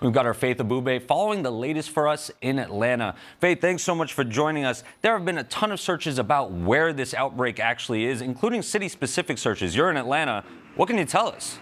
We've got our Faith Abubey following the latest for us in Atlanta. Faith, thanks so much for joining us. There have been a ton of searches about where this outbreak actually is, including city-specific searches. You're in Atlanta. What can you tell us?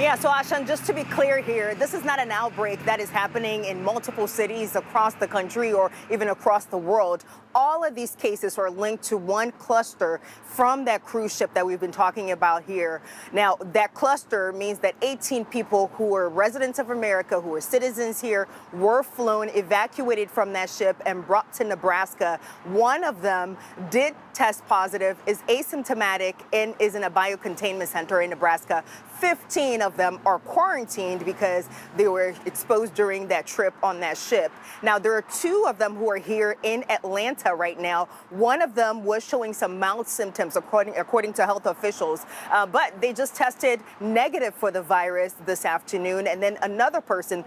Yeah, so Ashan, just to be clear here, this is not an outbreak that is happening in multiple cities across the country or even across the world. All of these cases are linked to one cluster from that cruise ship that we've been talking about here. Now, that cluster means that 18 people who were residents of America, who were citizens here, were flown, evacuated from that ship and brought to Nebraska. One of them did test positive, is asymptomatic, and is in a biocontainment center in Nebraska. 15 of them are quarantined because they were exposed during that trip on that ship. Now, there are 2 of them who are here in Atlanta right now. One of them was showing some mild symptoms, according to health officials, but they just tested negative for the virus this afternoon. And then another person,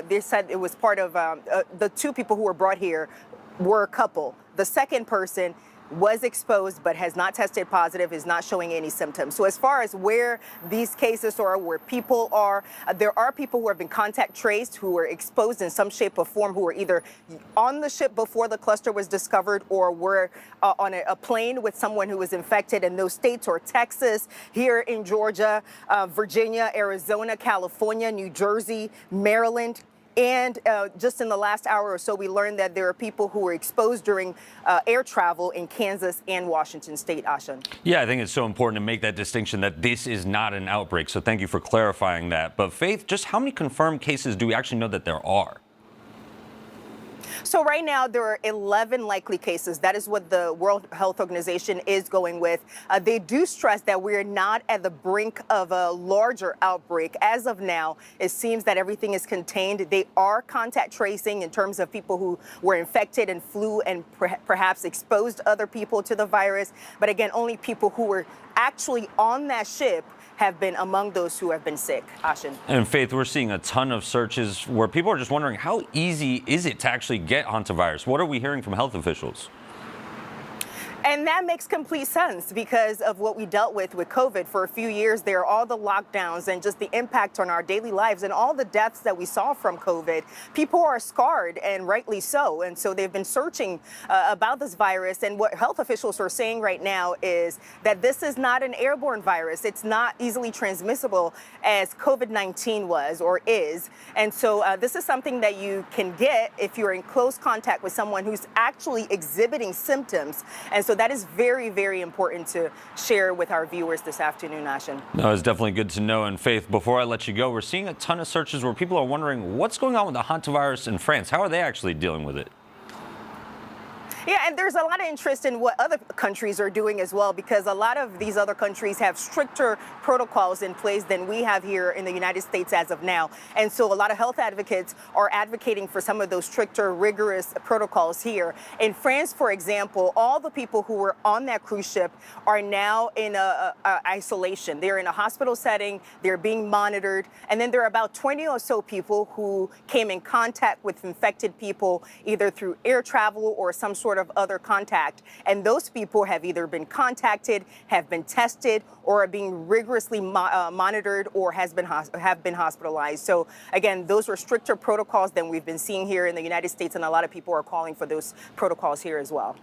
they said it was part of the 2 people who were brought here were a couple. The second person was exposed but has not tested positive, is not showing any symptoms. So as far as where these cases are, where people are, there are people who have been contact traced, who were exposed in some shape or form, who were either on the ship before the cluster was discovered or were on a plane with someone who was infected. And those states are Texas, here in Georgia, Virginia, Arizona, California, New Jersey, Maryland. And just in the last hour or so, we learned that there are people who were exposed during air travel in Kansas and Washington State, Ashan. Yeah, I think it's so important to make that distinction that this is not an outbreak. So thank you for clarifying that. But Faith, just how many confirmed cases do we actually know that there are? So right now, there are 11 likely cases. That is what the World Health Organization is going with. They do stress that we're not at the brink of a larger outbreak. As of now, it seems that everything is contained. They are contact tracing in terms of people who were infected and flew and perhaps exposed other people to the virus. But again, only people who were actually on that ship have been among those who have been sick, Ashan. And Faith, we're seeing a ton of searches where people are just wondering, how easy is it to actually get Hantavirus? What are we hearing from health officials? And that makes complete sense because of what we dealt with COVID for a few years there, all the lockdowns and just the impact on our daily lives and all the deaths that we saw from COVID. People are scarred, and rightly so. And so they've been searching about this virus. And what health officials are saying right now is that this is not an airborne virus. It's not easily transmissible as COVID-19 was or is. And so this is something that you can get if you're in close contact with someone who's actually exhibiting symptoms. And so that is very, very important to share with our viewers this afternoon, Ashan. No, it's definitely good to know. And Faith, before I let you go, we're seeing a ton of searches where people are wondering what's going on with the Hantavirus in France. How are they actually dealing with it? Yeah, and there's a lot of interest in what other countries are doing as well, because a lot of these other countries have stricter protocols in place than we have here in the United States as of now. And so a lot of health advocates are advocating for some of those stricter, rigorous protocols here. In France, for example, all the people who were on that cruise ship are now in isolation. They're in a hospital setting, they're being monitored. And then there are about 20 or so people who came in contact with infected people, either through air travel or some sort of other contact. And those people have either been contacted, have been tested, or are being rigorously monitored or have been hospitalized. So again, those are stricter protocols than we've been seeing here in the United States, and a lot of people are calling for those protocols here as well.